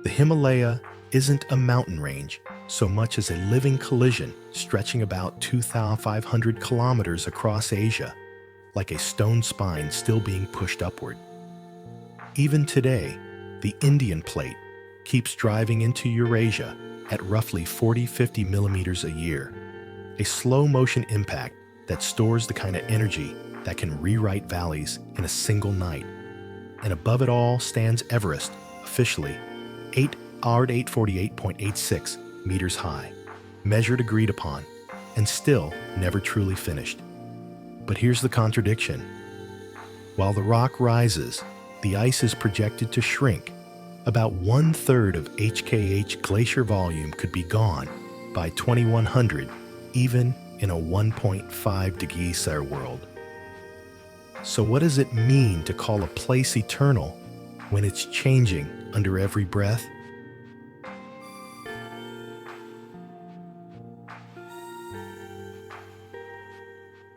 The Himalaya isn't a mountain range so much as a living collision stretching about 2,500 kilometers across Asia, like a stone spine still being pushed upward. Even today, the Indian plate keeps driving into Eurasia at roughly 40-50 millimeters a year, a slow-motion impact that stores the kind of energy that can rewrite valleys in a single night. And above it all stands Everest, officially 848.86 meters high, measured agreed upon, and still never truly finished. But here's the contradiction. While the rock rises, the ice is projected to shrink. About 1/3 of HKH glacier volume could be gone by 2100, even in a 1.5 degree Celsius world. So what does it mean to call a place eternal when it's changing under every breath?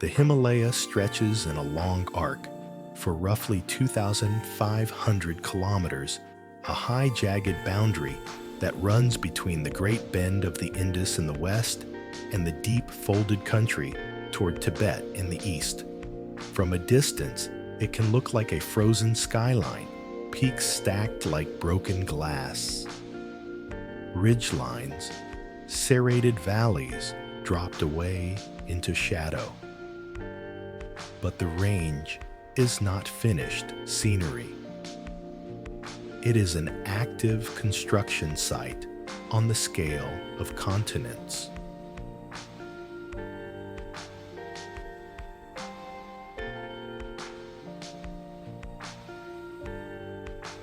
The Himalaya stretches in a long arc for roughly 2,500 kilometers, a high jagged boundary that runs between the Great Bend of the Indus in the west and the deep folded country toward Tibet in the east. From a distance, it can look like a frozen skyline, peaks stacked like broken glass. Ridgelines, serrated valleys dropped away into shadow. But the range is not finished scenery. It is an active construction site on the scale of continents.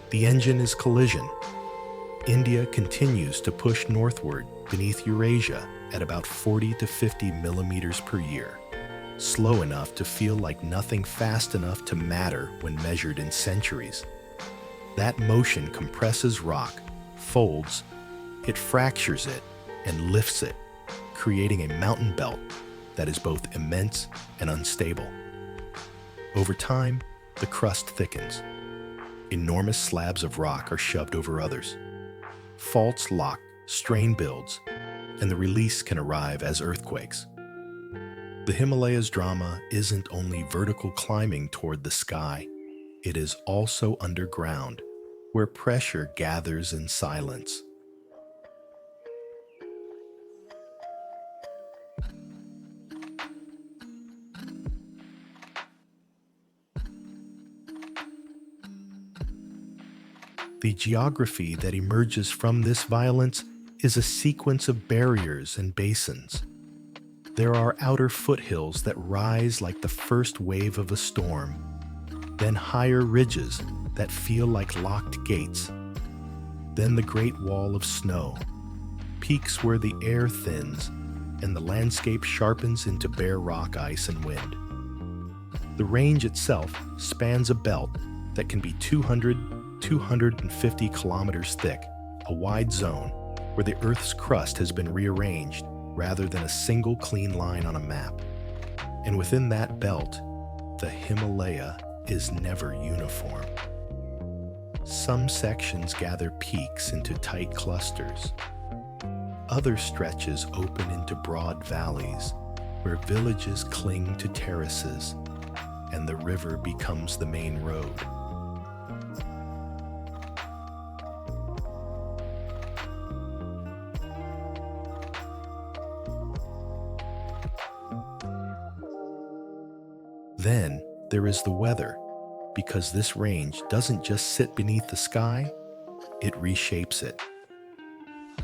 The engine is collision. India continues to push northward beneath Eurasia at about 40 to 50 millimeters per year, slow enough to feel like nothing, fast enough to matter when measured in centuries. That motion compresses rock, folds, it fractures it, and lifts it, creating a mountain belt that is both immense and unstable. Over time, the crust thickens. Enormous slabs of rock are shoved over others. Faults lock, strain builds, and the release can arrive as earthquakes. The Himalayas drama isn't only vertical climbing toward the sky, it is also underground, where pressure gathers in silence. The geography that emerges from this violence is a sequence of barriers and basins. There are outer foothills that rise like the first wave of a storm, then higher ridges that feel like locked gates, then the Great Wall of Snow, peaks where the air thins and the landscape sharpens into bare rock, ice, and wind. The range itself spans a belt that can be 250 kilometers thick, a wide zone where the Earth's crust has been rearranged rather than a single clean line on a map. And within that belt, the Himalaya is never uniform. Some sections gather peaks into tight clusters. Other stretches open into broad valleys where villages cling to terraces and the river becomes the main road. Then there is the weather, because this range doesn't just sit beneath the sky, it reshapes it.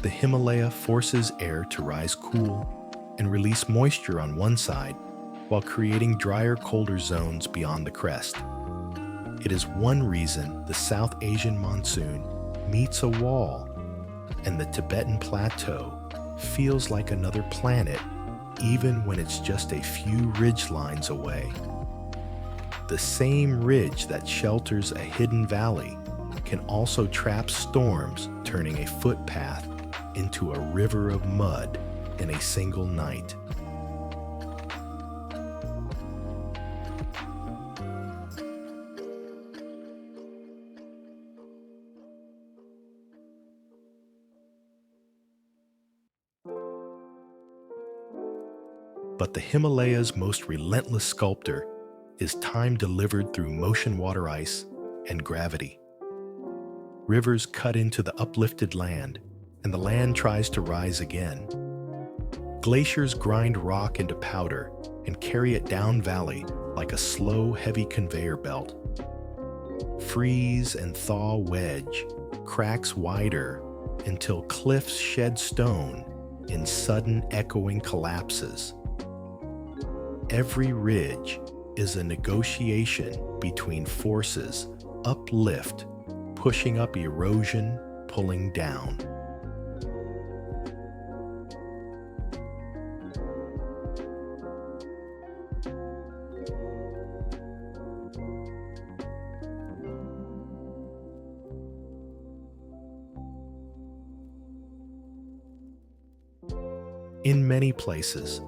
The Himalaya forces air to rise cool and release moisture on one side while creating drier, colder zones beyond the crest. It is one reason the South Asian monsoon meets a wall and the Tibetan Plateau feels like another planet even when it's just a few ridgelines away. The same ridge that shelters a hidden valley can also trap storms, turning a footpath into a river of mud in a single night. But the Himalaya's most relentless sculptor is time delivered through motion water ice and gravity. Rivers cut into the uplifted land, and the land tries to rise again. Glaciers grind rock into powder and carry it down valley like a slow, heavy conveyor belt. Freeze and thaw wedge, cracks wider until cliffs shed stone in sudden echoing collapses. Every ridge is a negotiation between forces uplift, pushing up, erosion, pulling down. In many places,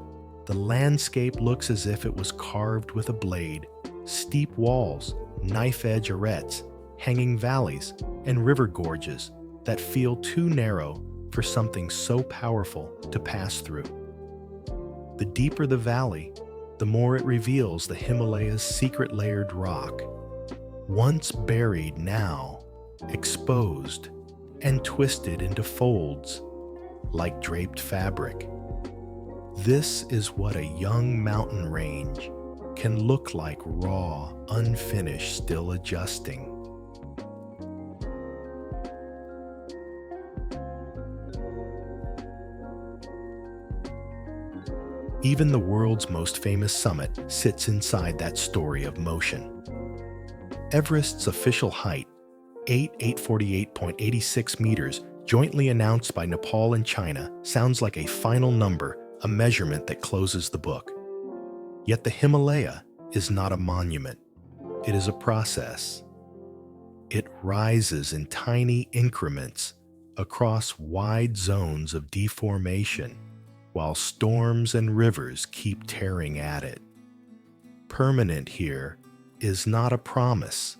the landscape looks as if it was carved with a blade. Steep walls, knife-edge arêtes, hanging valleys, and river gorges that feel too narrow for something so powerful to pass through. The deeper the valley, the more it reveals the Himalaya's secret layered rock, once buried, now exposed and twisted into folds like draped fabric. This is what a young mountain range can look like, raw, unfinished, still adjusting. Even the world's most famous summit sits inside that story of motion. Everest's official height, 848.86 meters, jointly announced by Nepal and China, sounds like a final number, a measurement that closes the book. Yet the Himalaya is not a monument. It is a process. It rises in tiny increments across wide zones of deformation, while storms and rivers keep tearing at it. Permanent here is not a promise.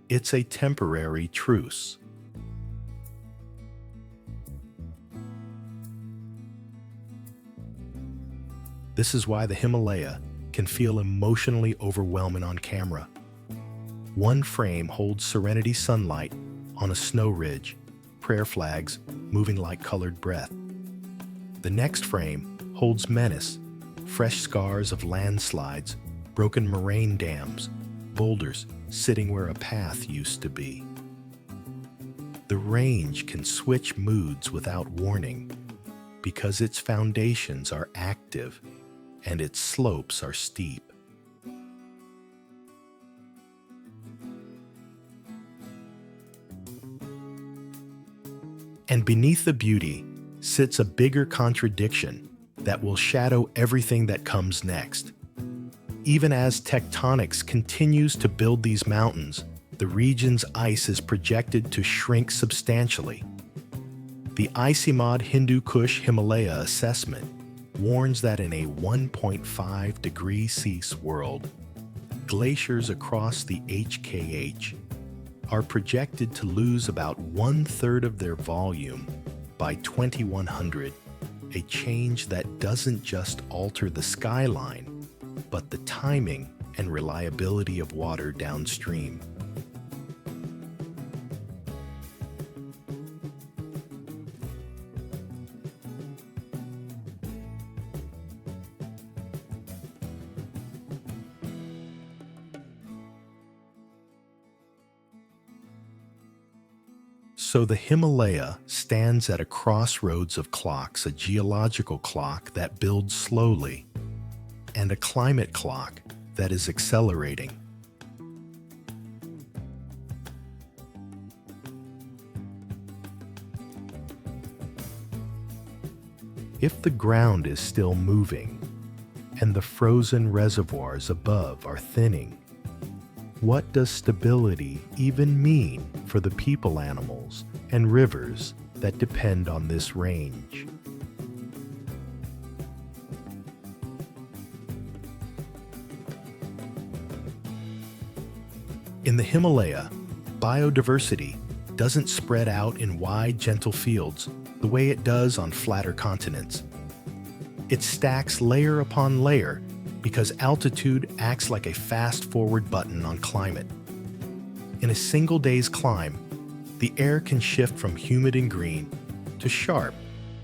It's a temporary truce. This is why the Himalaya can feel emotionally overwhelming on camera. One frame holds serenity sunlight on a snow ridge, prayer flags moving like colored breath. The next frame holds menace, fresh scars of landslides, broken moraine dams, boulders sitting where a path used to be. The range can switch moods without warning because its foundations are active and its slopes are steep. And beneath the beauty sits a bigger contradiction that will shadow everything that comes next. Even as tectonics continues to build these mountains, the region's ice is projected to shrink substantially. The ICIMOD Hindu Kush Himalaya assessment warns that in a 1.5 degree Celsius world, glaciers across the HKH are projected to lose about 1/3 of their volume by 2100, a change that doesn't just alter the skyline, but the timing and reliability of water downstream. So the Himalaya stands at a crossroads of clocks, a geological clock that builds slowly, and a climate clock that is accelerating. If the ground is still moving and the frozen reservoirs above are thinning, what does stability even mean for the people, animals, and rivers that depend on this range? In the Himalaya, biodiversity doesn't spread out in wide, gentle fields the way it does on flatter continents. It stacks layer upon layer because altitude acts like a fast-forward button on climate. In a single day's climb, the air can shift from humid and green to sharp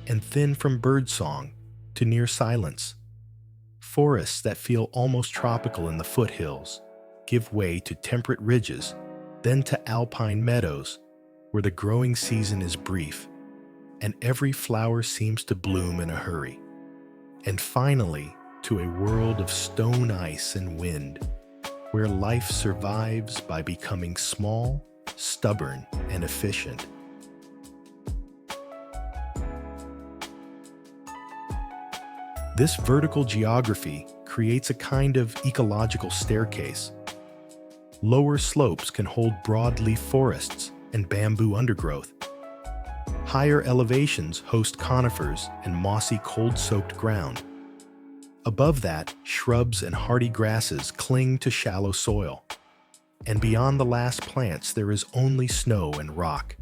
and thin, from birdsong to near silence. Forests that feel almost tropical in the foothills give way to temperate ridges, then to alpine meadows where the growing season is brief and every flower seems to bloom in a hurry. And finally, to a world of stone ice and wind, where life survives by becoming small, stubborn, and efficient. This vertical geography creates a kind of ecological staircase. Lower slopes can hold broadleaf forests and bamboo undergrowth. Higher elevations host conifers and mossy, cold-soaked ground. Above that, shrubs and hardy grasses cling to shallow soil. And beyond the last plants, there is only snow and rock.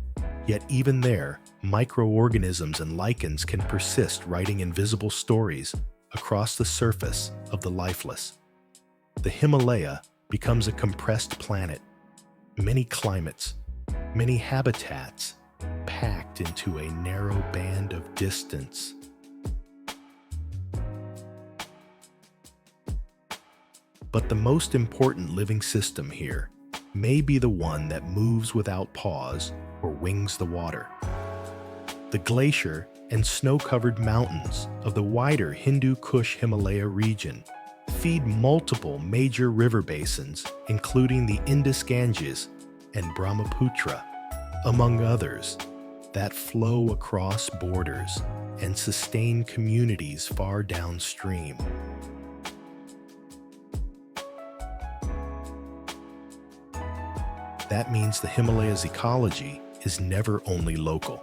Yet even there, microorganisms and lichens can persist, writing invisible stories across the surface of the lifeless. The Himalaya becomes a compressed planet. Many climates, many habitats, packed into a narrow band of distance. But the most important living system here may be the one that moves without pause or wings the water. The glacier and snow-covered mountains of the wider Hindu Kush Himalaya region feed multiple major river basins, including the Indus-Ganges and Brahmaputra, among others, that flow across borders and sustain communities far downstream. That means the Himalaya's ecology is never only local.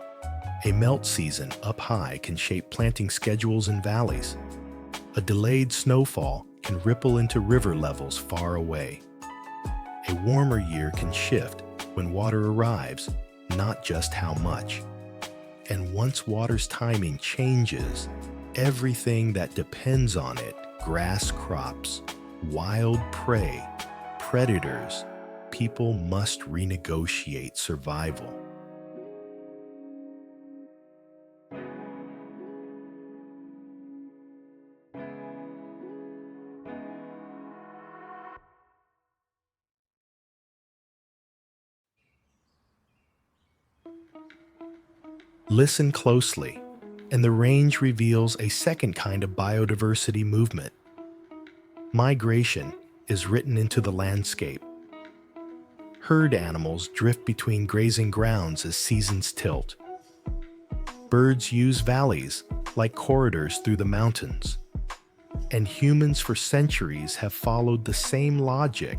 A melt season up high can shape planting schedules in valleys. A delayed snowfall can ripple into river levels far away. A warmer year can shift when water arrives, not just how much. And once water's timing changes, everything that depends on it, grass crops, wild prey, predators, people must renegotiate survival. Listen closely, and the range reveals a second kind of biodiversity movement. Migration is written into the landscape. Herd animals drift between grazing grounds as seasons tilt. Birds use valleys like corridors through the mountains. And humans for centuries have followed the same logic,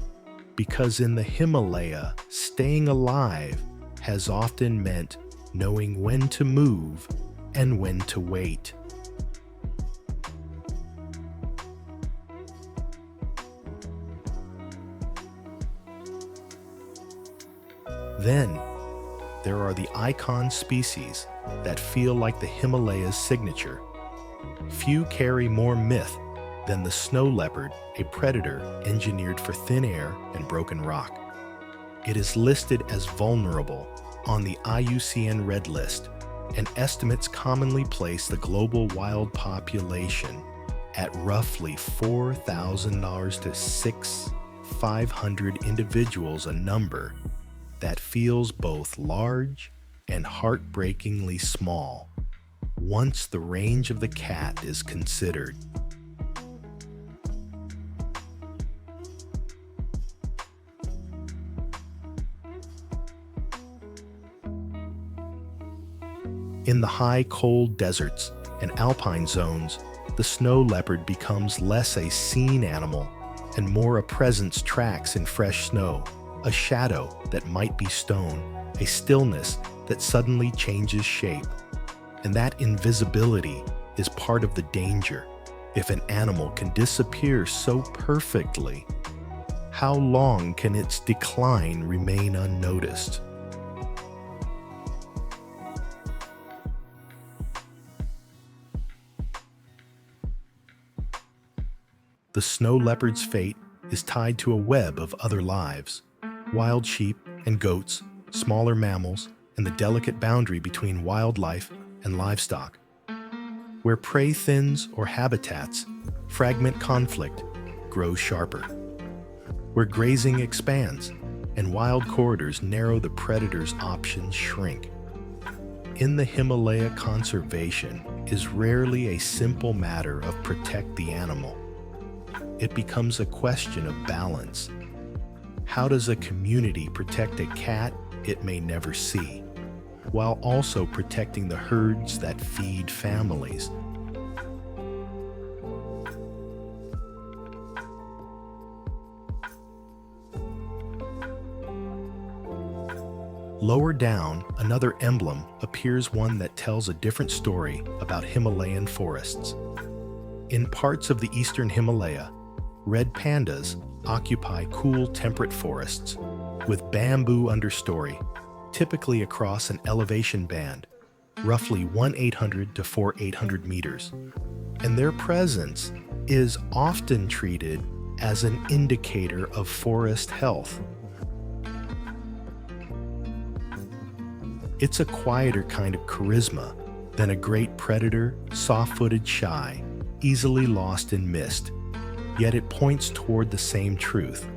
because in the Himalaya, staying alive has often meant knowing when to move and when to wait. Then, there are the icon species that feel like the Himalaya's signature. Few carry more myth than the snow leopard, a predator engineered for thin air and broken rock. It is listed as vulnerable on the IUCN Red List, and estimates commonly place the global wild population at roughly 4,000 to 6,500 individuals, a number that feels both large and heartbreakingly small once the range of the cat is considered. In the high, cold deserts and alpine zones, the snow leopard becomes less a seen animal and more a presence tracks in fresh snow, a shadow that might be stone, a stillness that suddenly changes shape. And that invisibility is part of the danger. If an animal can disappear so perfectly, how long can its decline remain unnoticed? The snow leopard's fate is tied to a web of other lives: wild sheep and goats, smaller mammals, and the delicate boundary between wildlife and livestock. Where prey thins or habitats fragment, conflict grows sharper. Where grazing expands and wild corridors narrow, the predator's options shrink. In the Himalaya, conservation is rarely a simple matter of protect the animal. It becomes a question of balance. How does a community protect a cat it may never see, while also protecting the herds that feed families? Lower down, another emblem appears, one that tells a different story about Himalayan forests. In parts of the eastern Himalaya, red pandas occupy cool, temperate forests with bamboo understory, typically across an elevation band, roughly 1,800 to 4,800 meters. And their presence is often treated as an indicator of forest health. It's a quieter kind of charisma than a great predator, soft-footed, shy, easily lost in mist. Yet it points toward the same truth.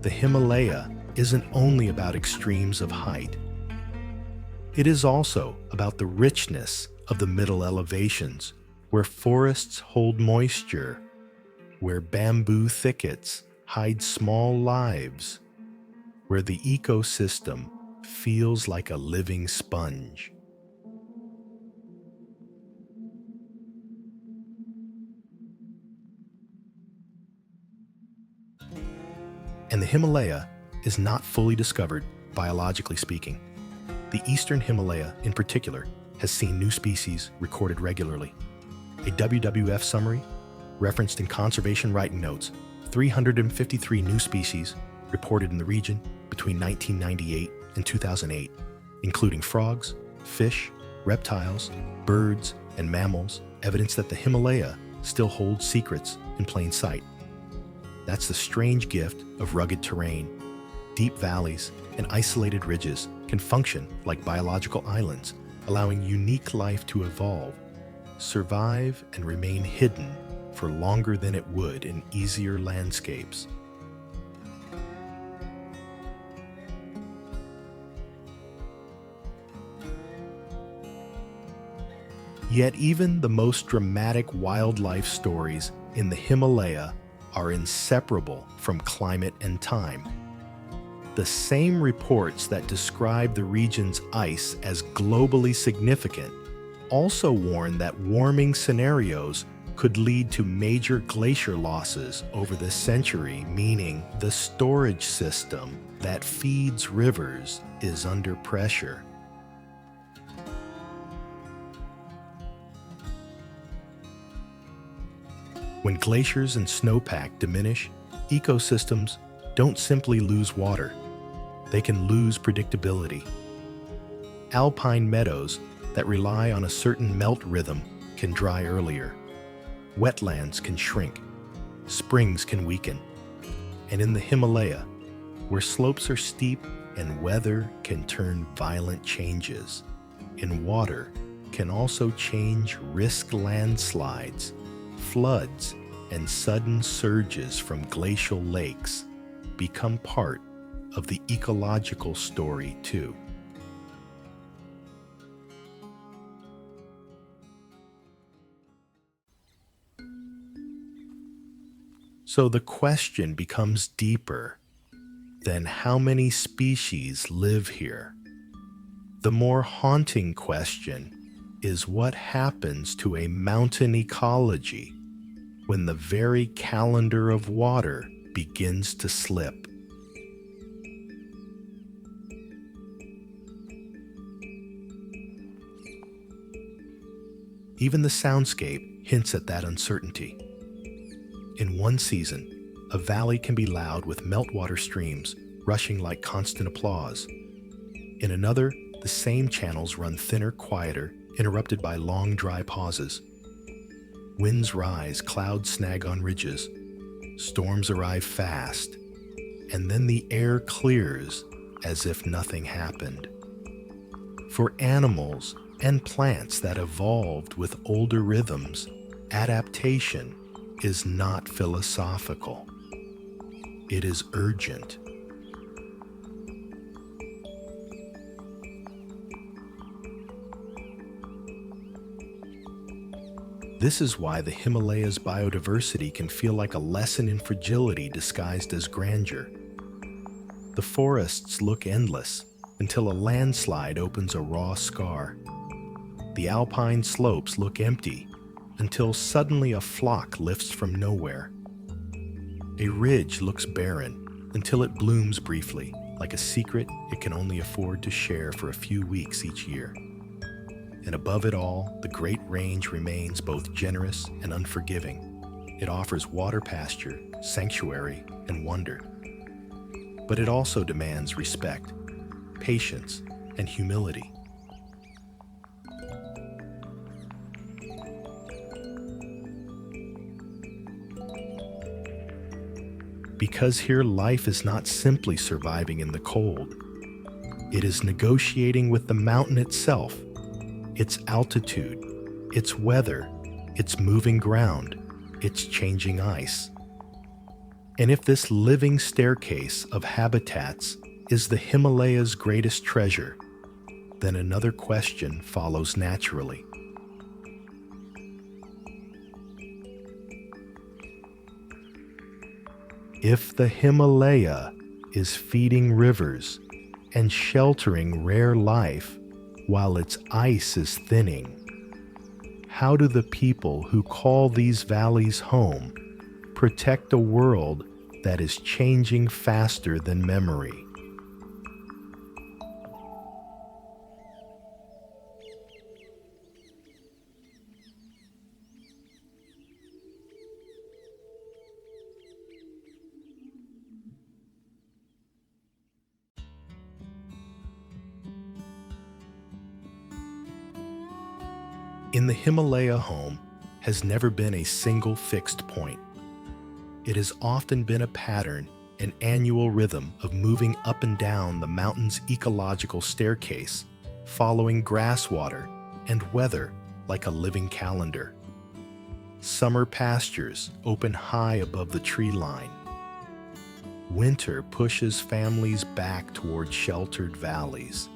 The Himalaya isn't only about extremes of height. It is also about the richness of the middle elevations, where forests hold moisture, where bamboo thickets hide small lives, where the ecosystem feels like a living sponge. And the Himalaya is not fully discovered, biologically speaking. The eastern Himalaya, in particular, has seen new species recorded regularly. A WWF summary referenced in conservation writing notes 353 new species reported in the region between 1998 and 2008, including frogs, fish, reptiles, birds, and mammals, evidence that the Himalaya still holds secrets in plain sight. That's the strange gift of rugged terrain. Deep valleys and isolated ridges can function like biological islands, allowing unique life to evolve, survive, and remain hidden for longer than it would in easier landscapes. Yet even the most dramatic wildlife stories in the Himalaya are inseparable from climate and time. The same reports that describe the region's ice as globally significant also warn that warming scenarios could lead to major glacier losses over the century, meaning the storage system that feeds rivers is under pressure. When glaciers and snowpack diminish, ecosystems don't simply lose water. They can lose predictability. Alpine meadows that rely on a certain melt rhythm can dry earlier. Wetlands can shrink. Springs can weaken. And in the Himalaya, where slopes are steep and weather can turn violent changes, in water can also change, risk landslides, floods, and sudden surges from glacial lakes become part of the ecological story too. So the question becomes deeper than how many species live here. The more haunting question is what happens to a mountain ecology when the very calendar of water begins to slip. Even the soundscape hints at that uncertainty. In one season, a valley can be loud with meltwater streams rushing like constant applause. In another, the same channels run thinner, quieter, interrupted by long, dry pauses. Winds rise, clouds snag on ridges, Storms arrive fast, and then the air clears as if nothing happened. For animals and plants that evolved with older rhythms, adaptation is not philosophical. It is urgent. This is why the Himalayas' biodiversity can feel like a lesson in fragility disguised as grandeur. The forests look endless until a landslide opens a raw scar. The alpine slopes look empty until suddenly a flock lifts from nowhere. A ridge looks barren until it blooms briefly, like a secret it can only afford to share for a few weeks each year. And above it all, the Great Range remains both generous and unforgiving. It offers water pasture, sanctuary, and wonder. But it also demands respect, patience, and humility. Because here life is not simply surviving in the cold. It is negotiating with the mountain itself, its altitude, its weather, its moving ground, its changing ice. And if this living staircase of habitats is the Himalaya's greatest treasure, then another question follows naturally. If the Himalaya is feeding rivers and sheltering rare life while its ice is thinning, how do the people who call these valleys home protect a world that is changing faster than memory? In the Himalaya, home has never been a single fixed point. It has often been a pattern, an annual rhythm of moving up and down the mountain's ecological staircase, following grass water and weather like a living calendar. Summer pastures open high above the tree line. Winter pushes families back toward sheltered valleys.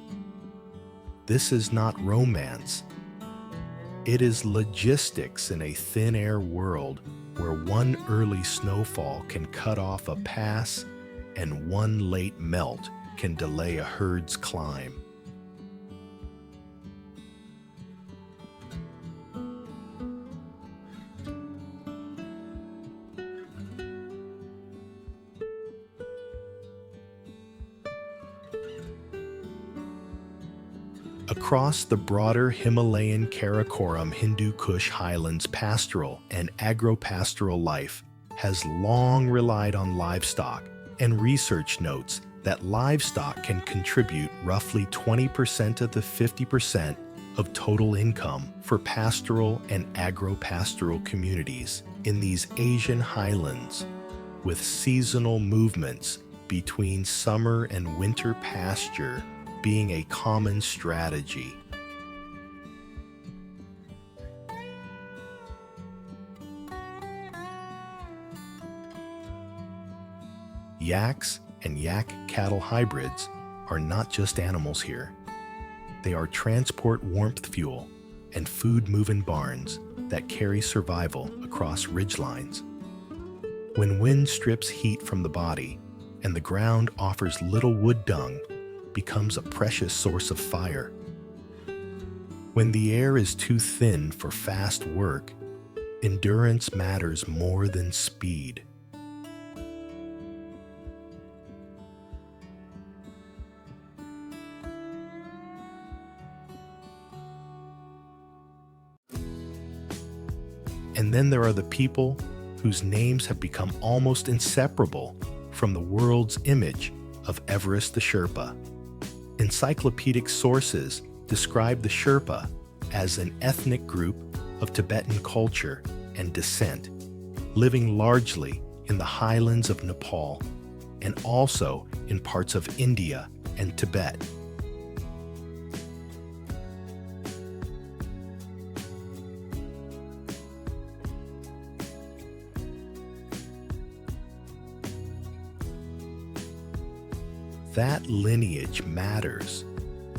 This is not romance. It is logistics in a thin air world where one early snowfall can cut off a pass and one late melt can delay a herd's climb. Across the broader Himalayan Karakoram Hindu Kush highlands, pastoral and agro-pastoral life has long relied on livestock, and research notes that livestock can contribute roughly 20% of the 50% of total income for pastoral and agro-pastoral communities in these Asian highlands, with seasonal movements between summer and winter pasture being a common strategy. Yaks and yak cattle hybrids are not just animals here. They are transport warmth fuel and food-moving barns that carry survival across ridgelines. When wind strips heat from the body and the ground offers little wood dung, becomes a precious source of fire. When the air is too thin for fast work, endurance matters more than speed. And then there are the people whose names have become almost inseparable from the world's image of Everest the Sherpa. Encyclopedic sources describe the Sherpa as an ethnic group of Tibetan culture and descent, living largely in the highlands of Nepal, and also in parts of India and Tibet. That lineage matters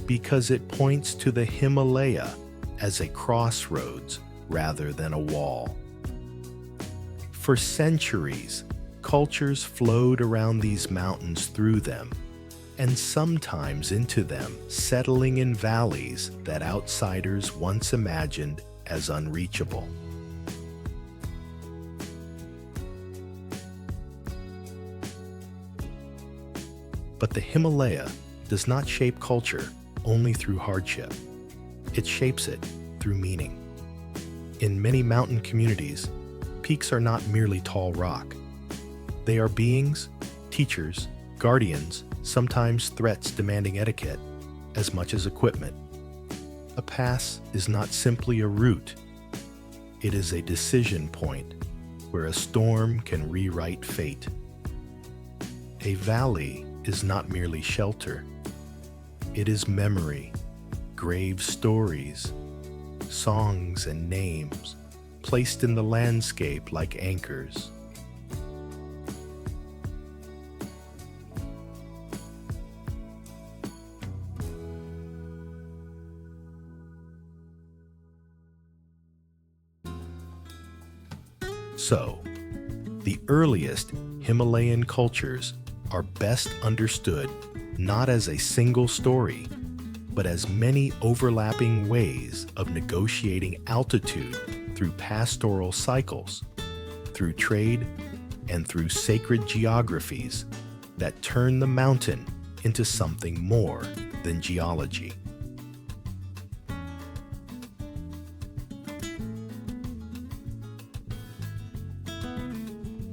because it points to the Himalaya as a crossroads rather than a wall. For centuries, cultures flowed around these mountains through them, and sometimes into them, settling in valleys that outsiders once imagined as unreachable. But the Himalaya does not shape culture only through hardship. It shapes it through meaning. In many mountain communities, peaks are not merely tall rock. They are beings, teachers, guardians, sometimes threats demanding etiquette as much as equipment. A pass is not simply a route. It is a decision point where a storm can rewrite fate. A valley is not merely shelter. It is memory, grave stories, songs and names placed in the landscape like anchors. So, the earliest Himalayan cultures are best understood not as a single story, but as many overlapping ways of negotiating altitude through pastoral cycles, through trade, and through sacred geographies that turn the mountain into something more than geology.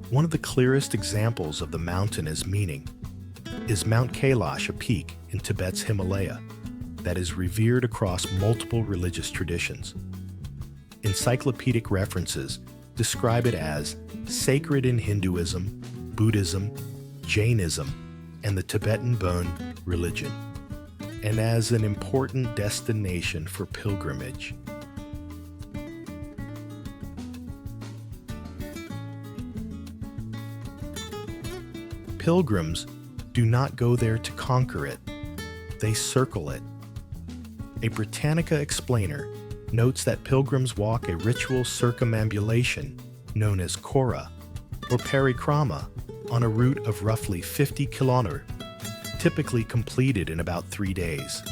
One of the clearest examples of the mountain as meaning is Mount Kailash, a peak in Tibet's Himalaya that is revered across multiple religious traditions. Encyclopedic references describe it as sacred in Hinduism, Buddhism, Jainism, and the Tibetan Bon religion, and as an important destination for pilgrimage. Pilgrims do not go there to conquer it, they circle it. A Britannica explainer notes that pilgrims walk a ritual circumambulation known as Kora or parikrama on a route of roughly 50 kilometers, typically completed in about 3 days,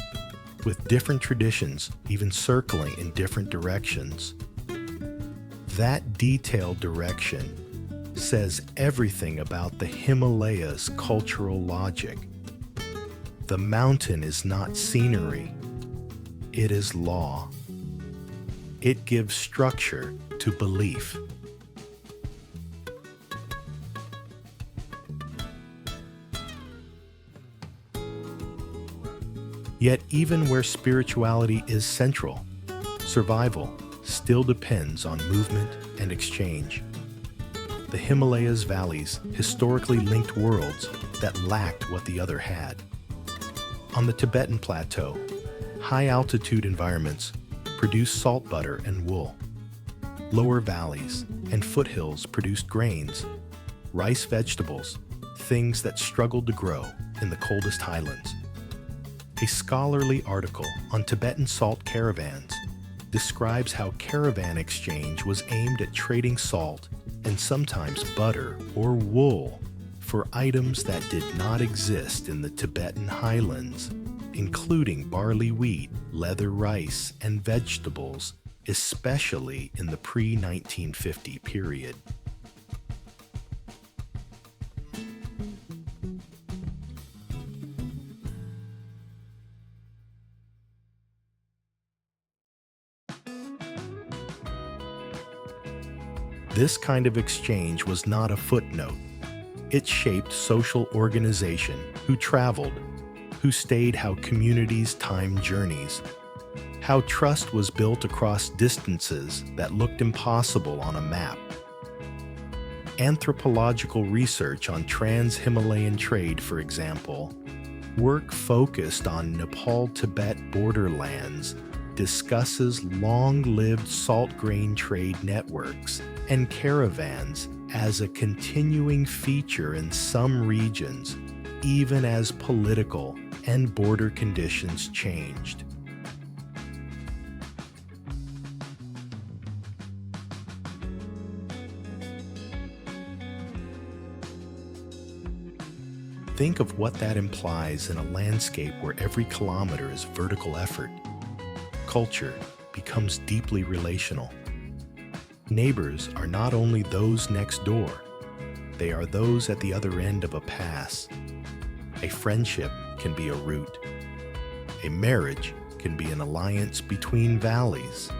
with different traditions even circling in different directions. That detailed direction says everything about the Himalayas' cultural logic. The mountain is not scenery, it is law. It gives structure to belief. Yet even where spirituality is central, survival still depends on movement and exchange. The Himalayas valleys historically linked worlds that lacked what the other had. On the Tibetan Plateau, high-altitude environments produce salt butter and wool. Lower valleys and foothills produced grains, rice vegetables, things that struggled to grow in the coldest highlands. A scholarly article on Tibetan salt caravans describes how caravan exchange was aimed at trading salt and sometimes butter or wool for items that did not exist in the Tibetan highlands, including barley wheat, leather rice, and vegetables, especially in the pre-1950 period. This kind of exchange was not a footnote. It shaped social organization, who traveled, who stayed, how communities timed journeys, how trust was built across distances that looked impossible on a map. Anthropological research on trans-Himalayan trade, for example, work focused on Nepal-Tibet borderlands discusses long-lived salt grain trade networks and caravans as a continuing feature in some regions, even as political and border conditions changed. Think of what that implies in a landscape where every kilometer is vertical effort. Culture becomes deeply relational. Neighbors are not only those next door, they are those at the other end of a pass. A friendship can be a route. A marriage can be an alliance between valleys.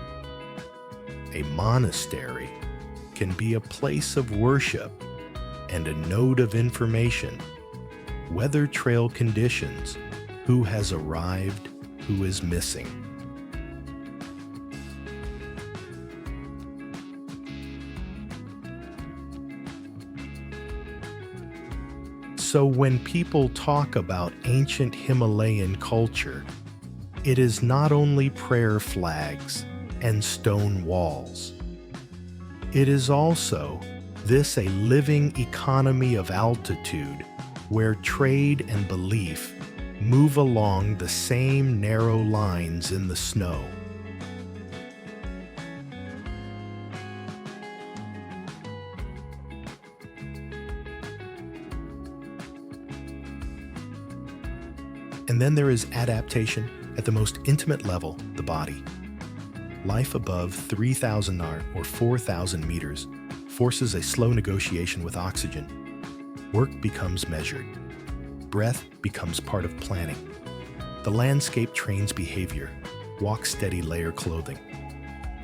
A monastery can be a place of worship and a node of information. Weather trail conditions, who has arrived, who is missing. So when people talk about ancient Himalayan culture, it is not only prayer flags and stone walls. It is also this a living economy of altitude where trade and belief move along the same narrow lines in the snow. And then there is adaptation at the most intimate level, the body. Life above 3,000 or 4,000 meters forces a slow negotiation with oxygen. Work becomes measured. Breath becomes part of planning. The landscape trains behavior. Walk steady, layer clothing.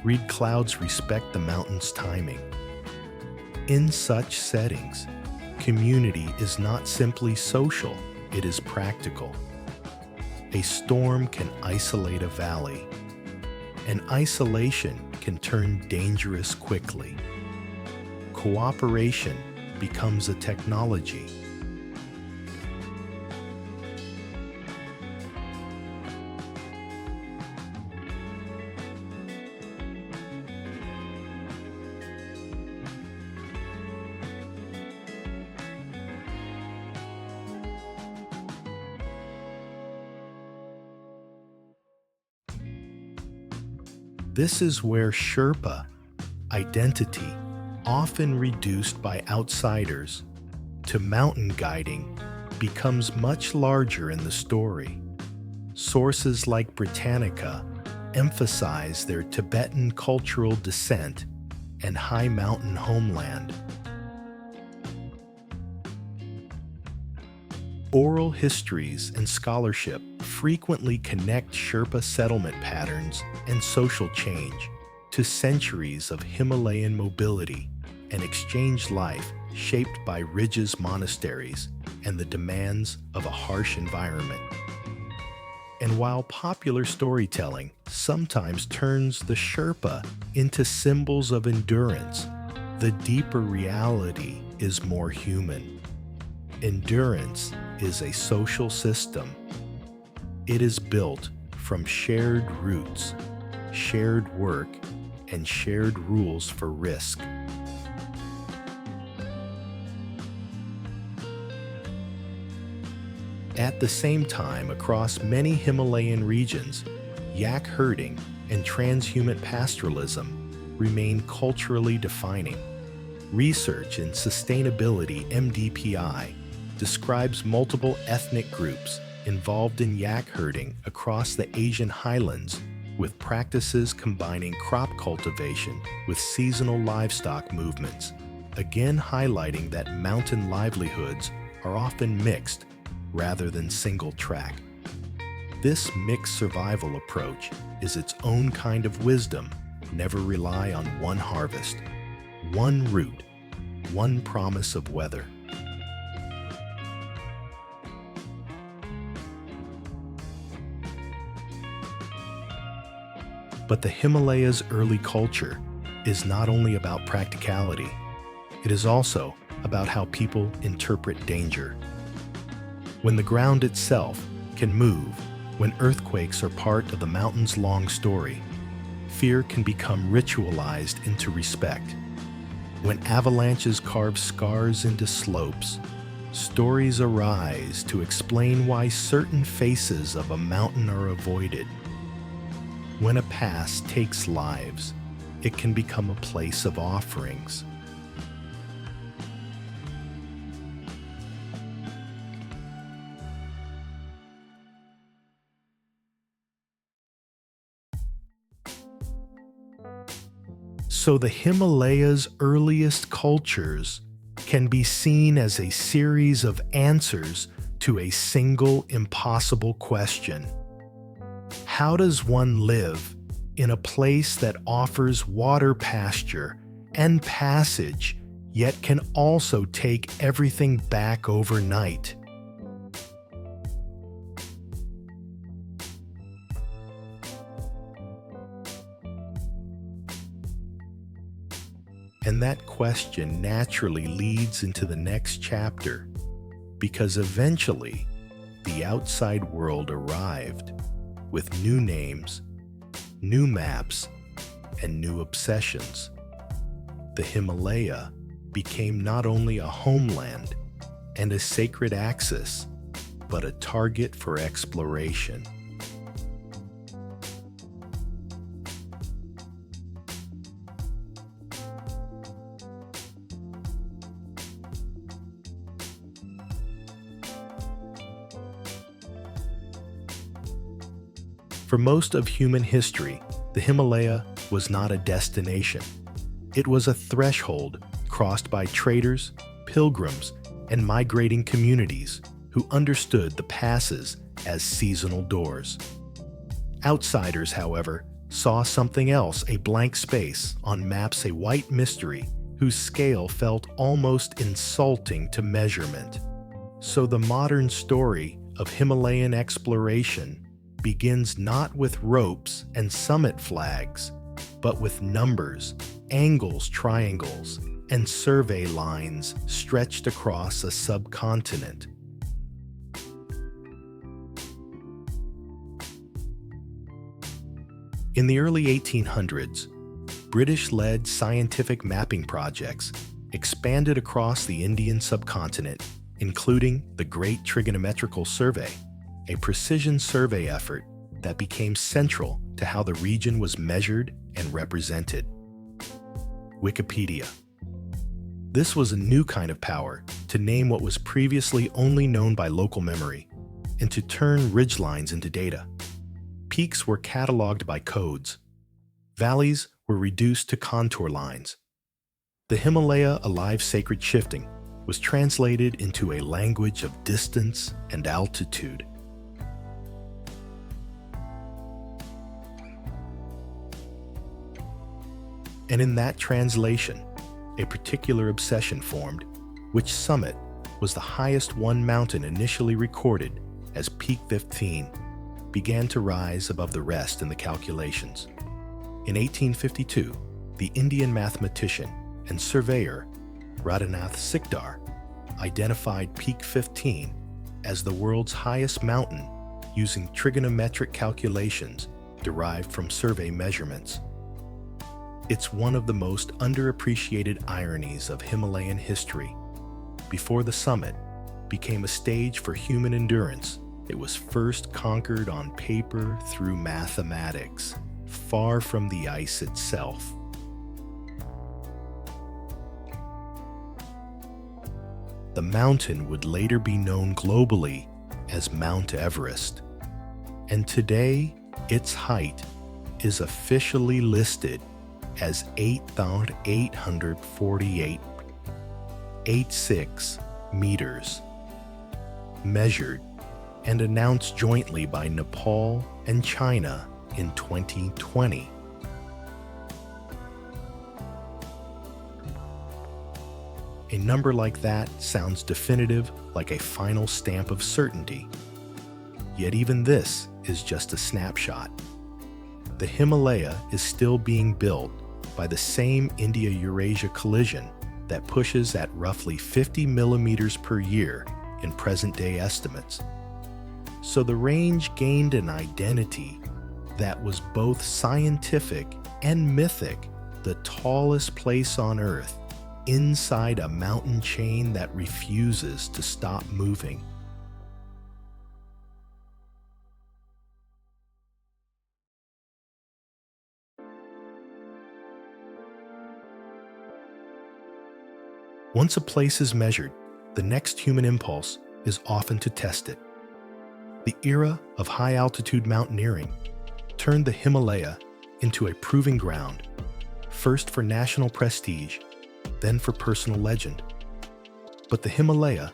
Read clouds, respect the mountain's timing. In such settings, community is not simply social, it is practical. A storm can isolate a valley. And isolation can turn dangerous quickly. Cooperation becomes a technology. This is where Sherpa identity, often reduced by outsiders to mountain guiding, becomes much larger in the story. Sources like Britannica emphasize their Tibetan cultural descent and high mountain homeland. Oral histories and scholarship frequently connect Sherpa settlement patterns and social change to centuries of Himalayan mobility and exchange life shaped by ridges, monasteries, and the demands of a harsh environment. And while popular storytelling sometimes turns the Sherpa into symbols of endurance, the deeper reality is more human. Endurance is a social system. It is built from shared roots, shared work, and shared rules for risk. At the same time, across many Himalayan regions, yak herding and transhuman pastoralism remain culturally defining. Research in sustainability (MDPI) describes multiple ethnic groups involved in yak herding across the Asian highlands, with practices combining crop cultivation with seasonal livestock movements, again highlighting that mountain livelihoods are often mixed rather than single-track. This mixed survival approach is its own kind of wisdom. Never rely on one harvest, one route, one promise of weather. But the Himalayas' early culture is not only about practicality. It is also about how people interpret danger. When the ground itself can move, when earthquakes are part of the mountain's long story, fear can become ritualized into respect. When avalanches carve scars into slopes, stories arise to explain why certain faces of a mountain are avoided. When a pass takes lives, it can become a place of offerings. So the Himalayas' earliest cultures can be seen as a series of answers to a single impossible question. How does one live in a place that offers water pasture and passage, yet can also take everything back overnight? And that question naturally leads into the next chapter, because eventually the outside world arrived with new names, new maps, and new obsessions. The Himalaya became not only a homeland and a sacred axis, but a target for exploration. For most of human history, the Himalaya was not a destination. It was a threshold crossed by traders, pilgrims, and migrating communities who understood the passes as seasonal doors. Outsiders, however, saw something else, a blank space, on maps, a white mystery whose scale felt almost insulting to measurement. So the modern story of Himalayan exploration begins not with ropes and summit flags, but with numbers, angles, triangles, and survey lines stretched across a subcontinent. In the early 1800s, British-led scientific mapping projects expanded across the Indian subcontinent, including the Great Trigonometrical Survey, a precision survey effort that became central to how the region was measured and represented. Wikipedia. This was a new kind of power to name what was previously only known by local memory, and to turn ridgelines into data. Peaks were cataloged by codes. Valleys were reduced to contour lines. The Himalaya Alive Sacred Shifting was translated into a language of distance and altitude. And in that translation, a particular obsession formed, which summit was the highest one mountain initially recorded as Peak 15, began to rise above the rest in the calculations. In 1852, the Indian mathematician and surveyor Radhanath Sikdar identified Peak 15 as the world's highest mountain using trigonometric calculations derived from survey measurements. It's one of the most underappreciated ironies of Himalayan history. Before the summit became a stage for human endurance, it was first conquered on paper through mathematics, far from the ice itself. The mountain would later be known globally as Mount Everest, and today its height is officially listed as 8,848.86 meters, measured and announced jointly by Nepal and China in 2020. A number like that sounds definitive, like a final stamp of certainty. Yet even this is just a snapshot. The Himalaya is still being built by the same India-Eurasia collision that pushes at roughly 50 millimeters per year in present-day estimates. So the range gained an identity that was both scientific and mythic, the tallest place on Earth, inside a mountain chain that refuses to stop moving. Once a place is measured, the next human impulse is often to test it. The era of high-altitude mountaineering turned the Himalaya into a proving ground, first for national prestige, then for personal legend. But the Himalaya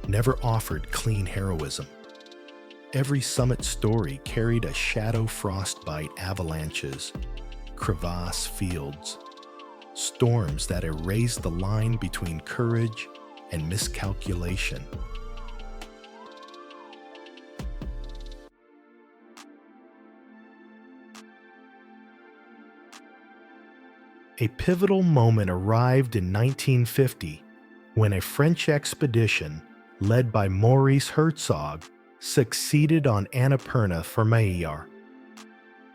never offered clean heroism. Every summit story carried a shadow frostbite, avalanches, crevasse fields, storms that erased the line between courage and miscalculation. A pivotal moment arrived in 1950 when a French expedition led by Maurice Herzog succeeded on Annapurna for Mayar.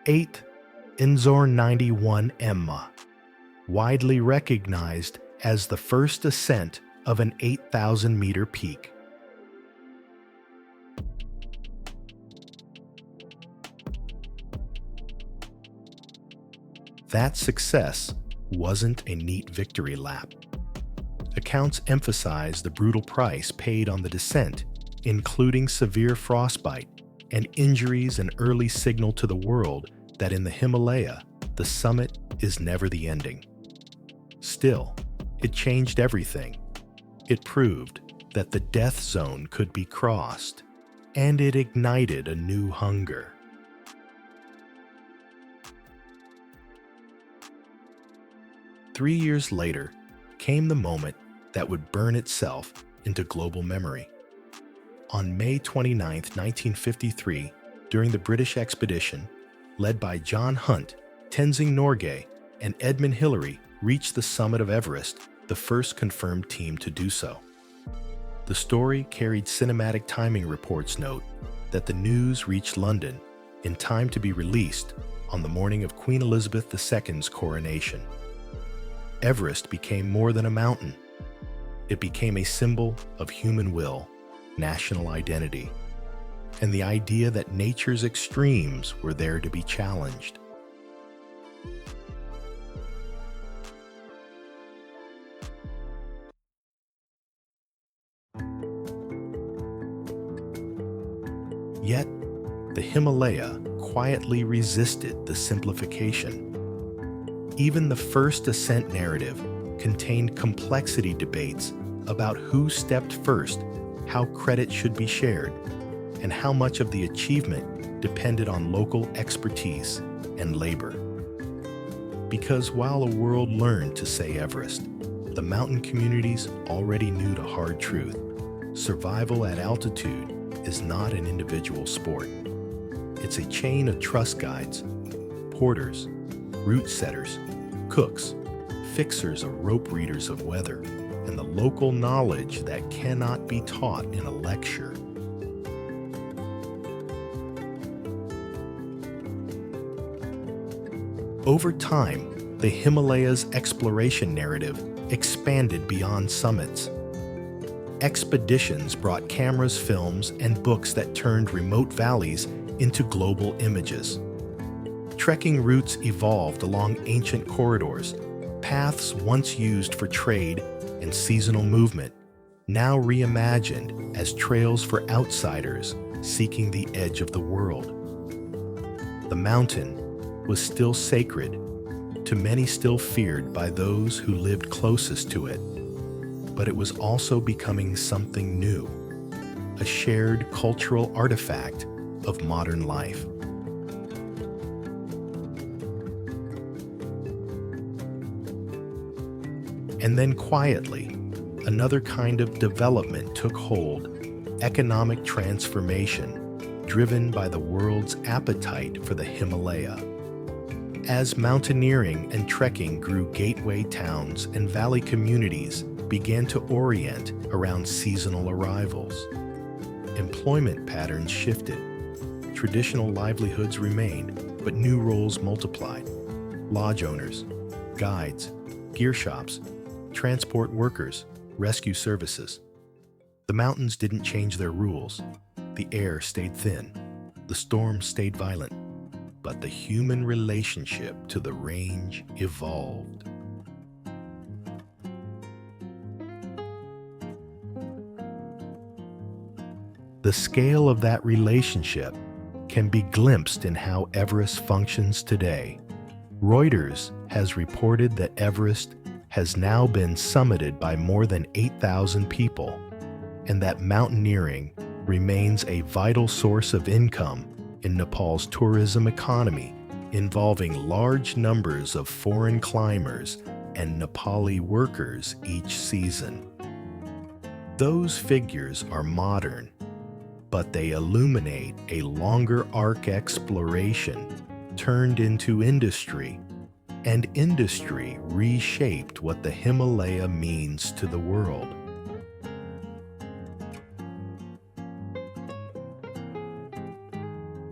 8 Inzor 91 Emma, widely recognized as the first ascent of an 8,000-meter peak. That success wasn't a neat victory lap. Accounts emphasize the brutal price paid on the descent, including severe frostbite and injuries, an early signal to the world that in the Himalaya, the summit is never the ending. Still, it changed everything. It proved that the death zone could be crossed, and it ignited a new hunger. Three years later came the moment that would burn itself into global memory. On May 29, 1953, during the British expedition, led by John Hunt, Tenzing Norgay, and Edmund Hillary, reached the summit of Everest, the first confirmed team to do so. The story carried cinematic timing reports note that the news reached London in time to be released on the morning of Queen Elizabeth II's coronation. Everest became more than a mountain. It became a symbol of human will, national identity, and the idea that nature's extremes were there to be challenged. Yet, the Himalaya quietly resisted the simplification. Even the first ascent narrative contained complexity debates about who stepped first, how credit should be shared, and how much of the achievement depended on local expertise and labor. Because while the world learned to say Everest, the mountain communities already knew the hard truth. Survival at altitude is not an individual sport. It's a chain of trust guides, porters, route setters, cooks, fixers or rope readers of weather, and the local knowledge that cannot be taught in a lecture. Over time, the Himalaya's exploration narrative expanded beyond summits. Expeditions brought cameras, films, and books that turned remote valleys into global images. Trekking routes evolved along ancient corridors, paths once used for trade and seasonal movement, now reimagined as trails for outsiders seeking the edge of the world. The mountain was still sacred, to many still feared by those who lived closest to it, but it was also becoming something new, a shared cultural artifact of modern life. And then quietly, another kind of development took hold, economic transformation, driven by the world's appetite for the Himalaya. As mountaineering and trekking grew, gateway towns and valley communities began to orient around seasonal arrivals. Employment patterns shifted. Traditional livelihoods remained, but new roles multiplied. Lodge owners, guides, gear shops, transport workers, rescue services. The mountains didn't change their rules. The air stayed thin. The storms stayed violent. But the human relationship to the range evolved. The scale of that relationship can be glimpsed in how Everest functions today. Reuters has reported that Everest has now been summited by more than 8,000 people, and that mountaineering remains a vital source of income in Nepal's tourism economy, involving large numbers of foreign climbers and Nepali workers each season. Those figures are modern, but they illuminate a longer arc exploration turned into industry, and industry reshaped what the Himalaya means to the world.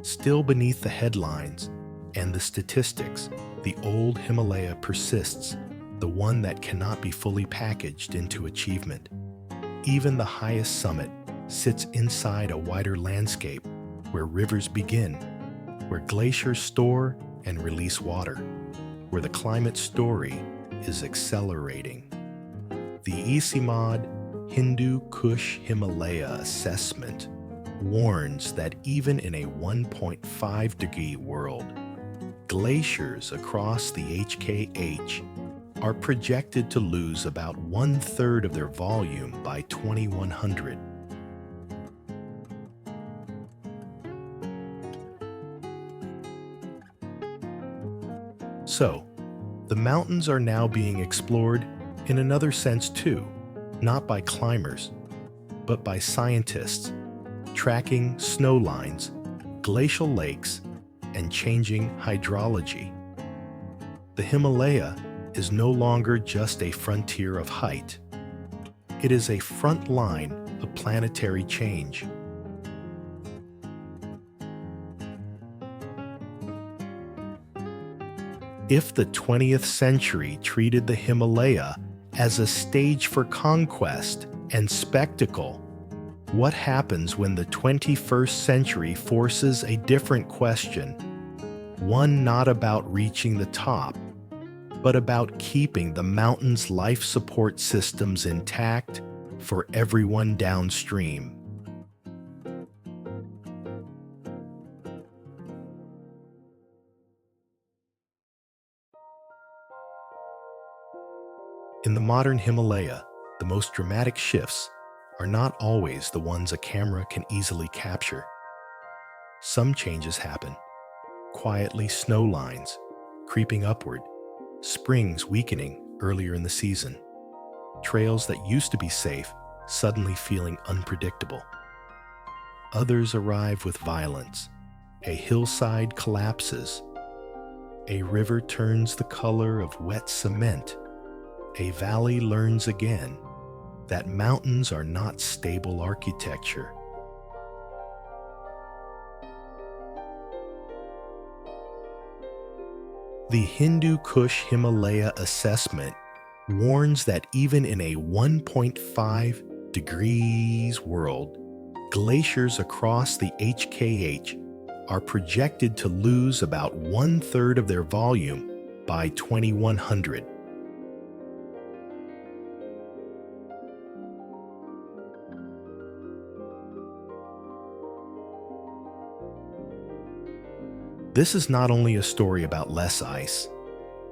Still beneath the headlines and the statistics, the old Himalaya persists, the one that cannot be fully packaged into achievement. Even the highest summit sits inside a wider landscape where rivers begin, where glaciers store and release water, where the climate story is accelerating. The ICIMOD Hindu Kush Himalaya assessment warns that even in a 1.5-degree world, glaciers across the HKH are projected to lose about 1/3 of their volume by 2100. So, the mountains are now being explored in another sense too, not by climbers, but by scientists, tracking snow lines, glacial lakes, and changing hydrology. The Himalaya is no longer just a frontier of height. It is a front line of planetary change. If the 20th century treated the Himalaya as a stage for conquest and spectacle, what happens when the 21st century forces a different question? One not about reaching the top, but about keeping the mountain's life support systems intact for everyone downstream. In the modern Himalaya, the most dramatic shifts are not always the ones a camera can easily capture. Some changes happen, quietly, snow lines creeping upward, springs weakening earlier in the season, trails that used to be safe suddenly feeling unpredictable. Others arrive with violence. A hillside collapses. A river turns the color of wet cement. A valley learns again that mountains are not stable architecture. The Hindu Kush Himalaya assessment warns that even in a 1.5 degrees world, glaciers across the HKH are projected to lose about 1/3 of their volume by 2100. This is not only a story about less ice,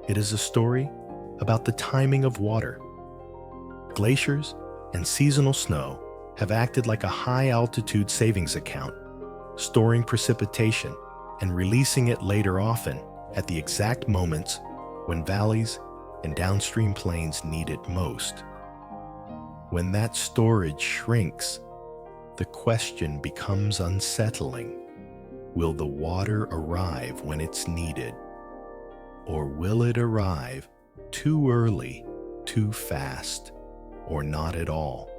it is a story about the timing of water. Glaciers and seasonal snow have acted like a high-altitude savings account, storing precipitation and releasing it later, often at the exact moments when valleys and downstream plains need it most. When that storage shrinks, the question becomes unsettling. Will the water arrive when it's needed? Or will it arrive too early, too fast, or not at all?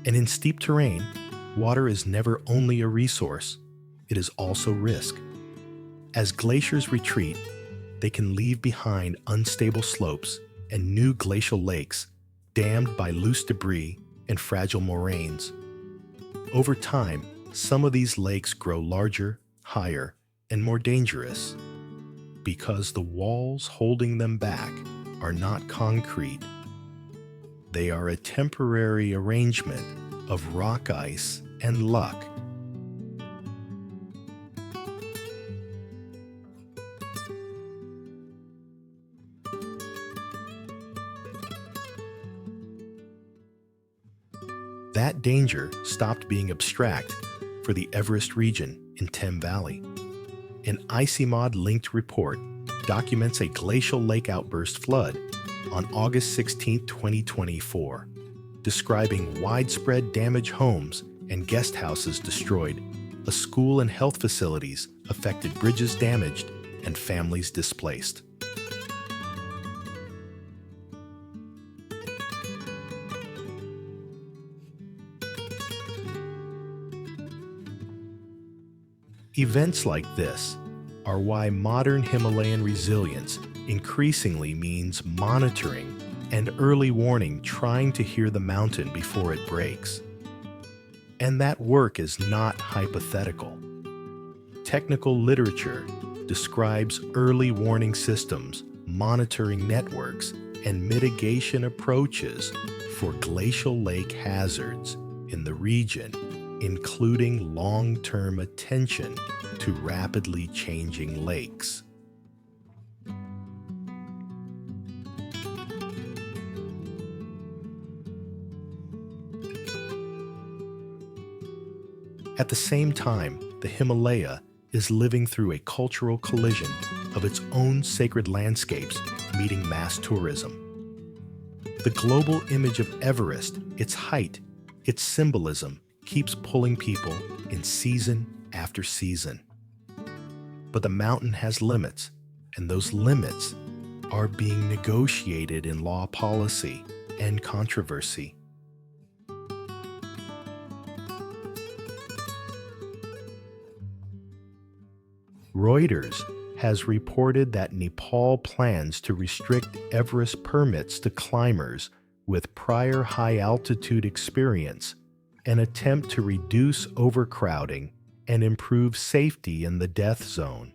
And in steep terrain, water is never only a resource, it is also risk. As glaciers retreat, they can leave behind unstable slopes and new glacial lakes dammed by loose debris and fragile moraines. Over time, some of these lakes grow larger, higher, and more dangerous because the walls holding them back are not concrete. They are a temporary arrangement of rock ice and luck. That danger stopped being abstract for the Everest region in Thames Valley. An ICMOD-linked report documents a glacial lake outburst flood on August 16, 2024, describing widespread damaged homes and guest houses destroyed, a school and health facilities affected, bridges damaged, and families displaced. Events like this are why modern Himalayan resilience increasingly means monitoring and early warning, trying to hear the mountain before it breaks. And that work is not hypothetical. Technical literature describes early warning systems, monitoring networks, and mitigation approaches for glacial lake hazards in the region, including long-term attention to rapidly changing lakes. At the same time, the Himalaya is living through a cultural collision of its own sacred landscapes meeting mass tourism. The global image of Everest, its height, its symbolism, keeps pulling people in season after season. But the mountain has limits, and those limits are being negotiated in law, policy, and controversy. Reuters has reported that Nepal plans to restrict Everest permits to climbers with prior high-altitude experience, an attempt to reduce overcrowding and improve safety in the death zone.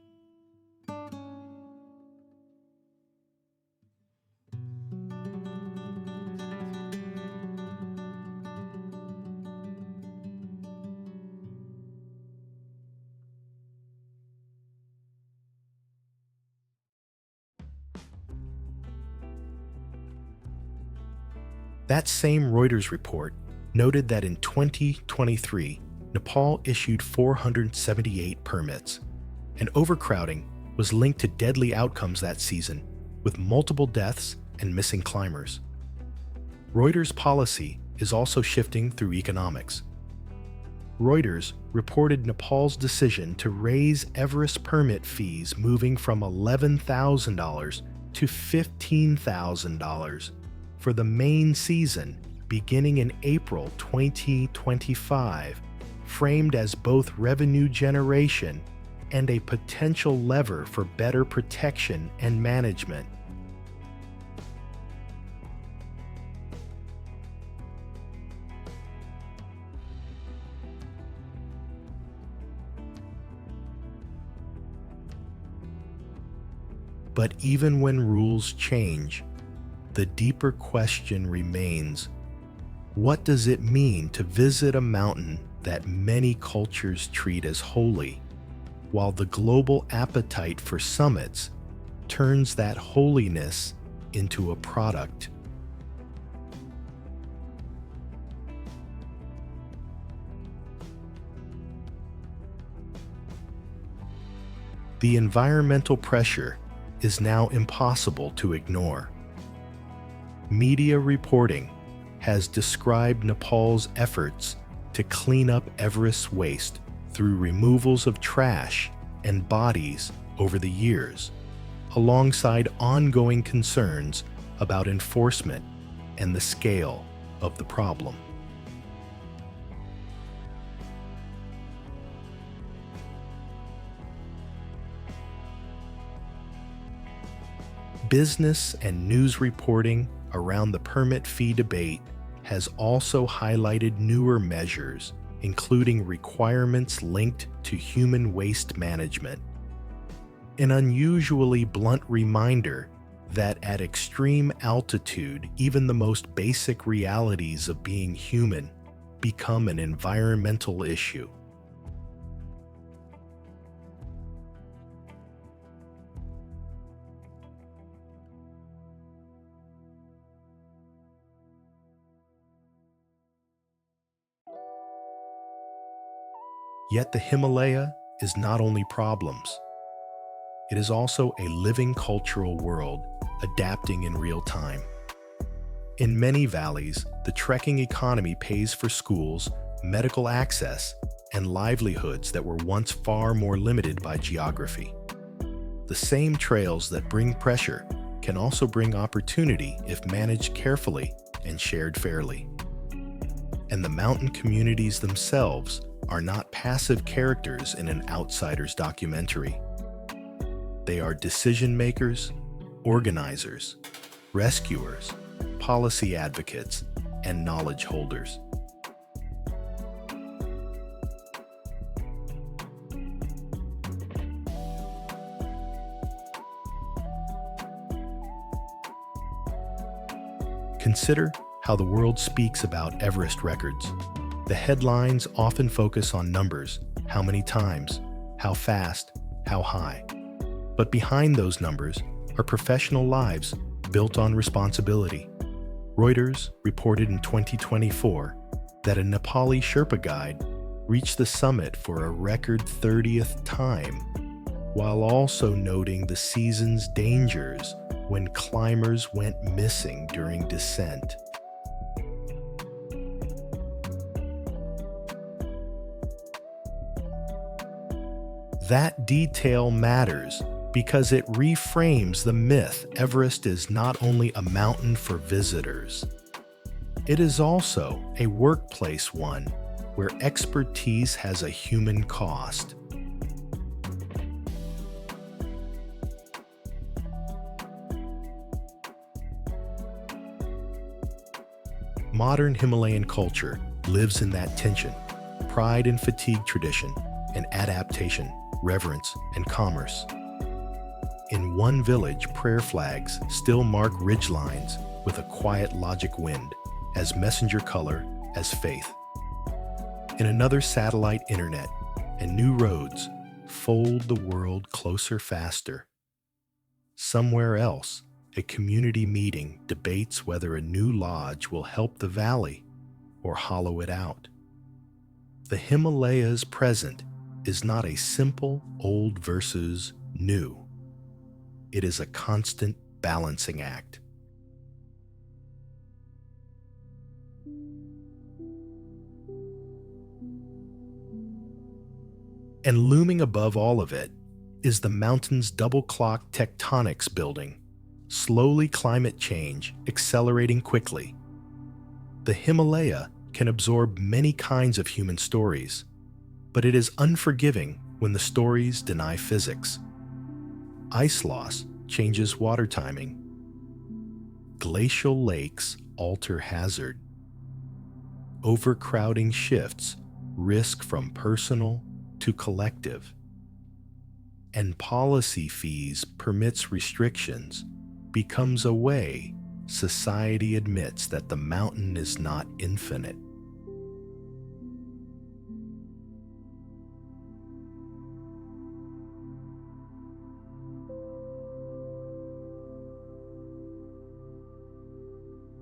That same Reuters report noted that in 2023, Nepal issued 478 permits, and overcrowding was linked to deadly outcomes that season, with multiple deaths and missing climbers. Reuters' policy is also shifting through economics. Reuters reported Nepal's decision to raise Everest permit fees, moving from $11,000 to $15,000 for the main season beginning in April 2025, framed as both revenue generation and a potential lever for better protection and management. But even when rules change, the deeper question remains: what does it mean to visit a mountain that many cultures treat as holy, while the global appetite for summits turns that holiness into a product? The environmental pressure is now impossible to ignore. Media reporting has described Nepal's efforts to clean up Everest's waste through removals of trash and bodies over the years, alongside ongoing concerns about enforcement and the scale of the problem. Business and news reporting around the permit fee debate has also highlighted newer measures, including requirements linked to human waste management. An unusually blunt reminder that at extreme altitude, even the most basic realities of being human become an environmental issue. Yet the Himalaya is not only problems. It is also a living cultural world adapting in real time. In many valleys, the trekking economy pays for schools, medical access, and livelihoods that were once far more limited by geography. The same trails that bring pressure can also bring opportunity if managed carefully and shared fairly. And the mountain communities themselves are not passive characters in an outsider's documentary. They are decision makers, organizers, rescuers, policy advocates, and knowledge holders. Consider how the world speaks about Everest records. The headlines often focus on numbers: how many times, how fast, how high. But behind those numbers are professional lives built on responsibility. Reuters reported in 2024 that a Nepali Sherpa guide reached the summit for a record 30th time, while also noting the season's dangers when climbers went missing during descent. That detail matters because it reframes the myth Everest is not only a mountain for visitors. It is also a workplace one where expertise has a human cost. Modern Himalayan culture lives in that tension: pride and fatigue tradition, and adaptation, reverence, and commerce. In one village, prayer flags still mark ridgelines with a quiet logic wind, as messenger color as faith. In another, satellite internet and new roads fold the world closer faster. Somewhere else, a community meeting debates whether a new lodge will help the valley or hollow it out. The Himalaya's present is not a simple old versus new. It is a constant balancing act. And looming above all of it is the mountain's double-clock tectonics building, slowly climate change accelerating quickly. The Himalaya can absorb many kinds of human stories, but it is unforgiving when the stories deny physics. Ice loss changes water timing. Glacial lakes alter hazard. Overcrowding shifts risk from personal to collective. And policy fees permits restrictions becomes a way society admits that the mountain is not infinite.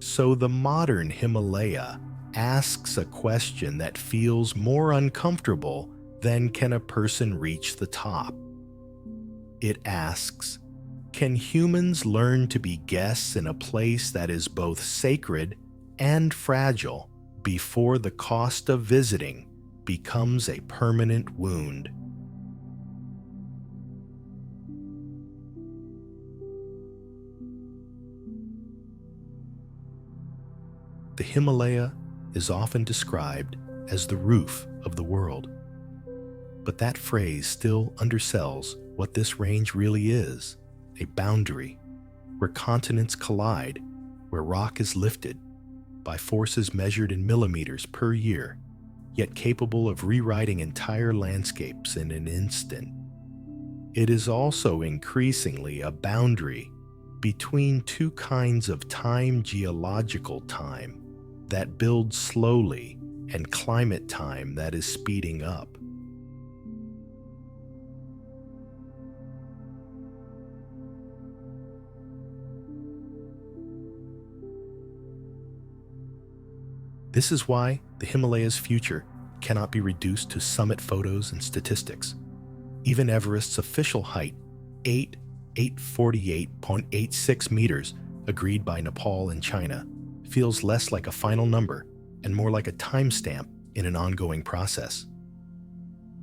So the modern Himalaya asks a question that feels more uncomfortable than can a person reach the top. It asks, Can humans learn to be guests in a place that is both sacred and fragile before the cost of visiting becomes a permanent wound? The Himalaya is often described as the roof of the world, but that phrase still undersells what this range really is: a boundary where continents collide, where rock is lifted by forces measured in millimeters per year, yet capable of rewriting entire landscapes in an instant. It is also increasingly a boundary between two kinds of time: geological time that builds slowly and climate time that is speeding up. This is why the Himalaya's future cannot be reduced to summit photos and statistics. Even Everest's official height, 848.86 meters, agreed by Nepal and China, feels less like a final number and more like a timestamp in an ongoing process.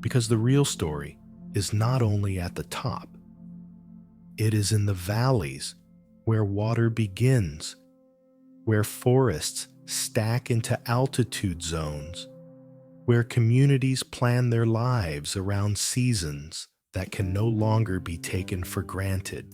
Because the real story is not only at the top, it is in the valleys where water begins, where forests stack into altitude zones, where communities plan their lives around seasons that can no longer be taken for granted.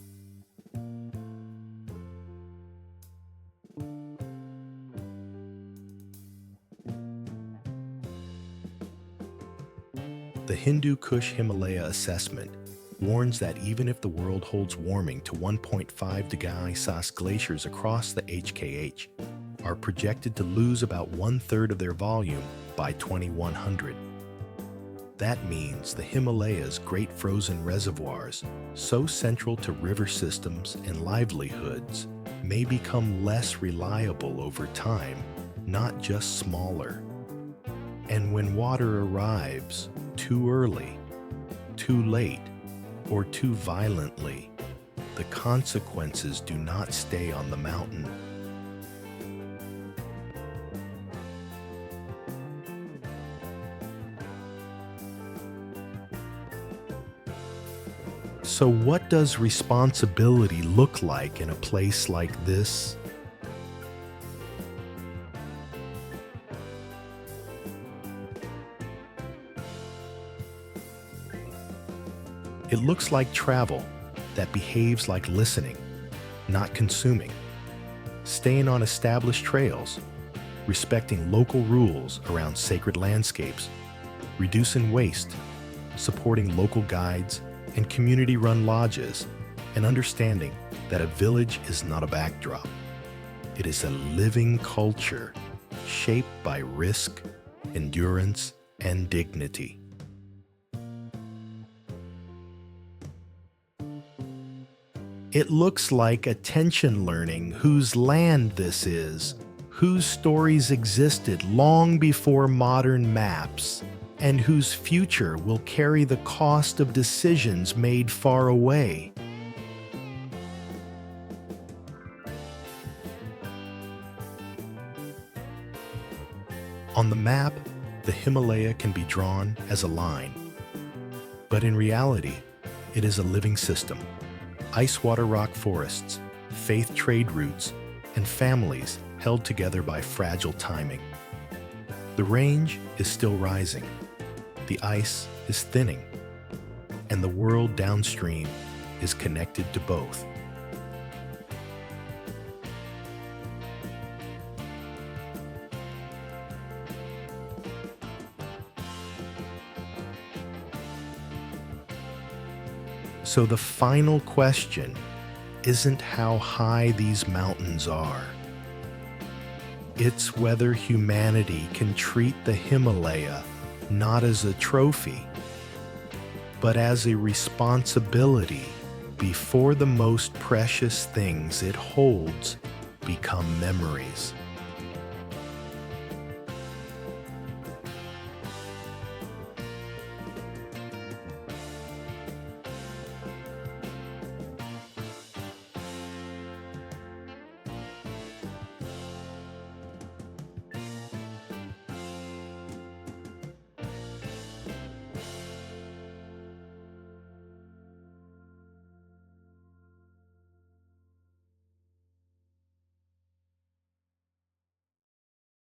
The Hindu Kush Himalaya assessment warns that even if the world holds warming to 1.5 degrees Celsius, glaciers across the HKH are projected to lose about 1/3 of their volume by 2100. That means the Himalaya's great frozen reservoirs, so central to river systems and livelihoods, may become less reliable over time, not just smaller. And when water arrives too early, too late, or too violently, the consequences do not stay on the mountain. So what does responsibility look like in a place like this? It looks like travel that behaves like listening, not consuming, staying on established trails, respecting local rules around sacred landscapes, reducing waste, supporting local guides and community-run lodges, and understanding that a village is not a backdrop. It is a living culture shaped by risk, endurance, and dignity. It looks like attention learning whose land this is, whose stories existed long before modern maps, and whose future will carry the cost of decisions made far away. On the map, the Himalaya can be drawn as a line, but in reality, it is a living system. Ice-water rock forests, faith trade routes, and families held together by fragile timing. The range is still rising, the ice is thinning, and the world downstream is connected to both. So the final question isn't how high these mountains are. It's whether humanity can treat the Himalaya not as a trophy, but as a responsibility before the most precious things it holds become memories.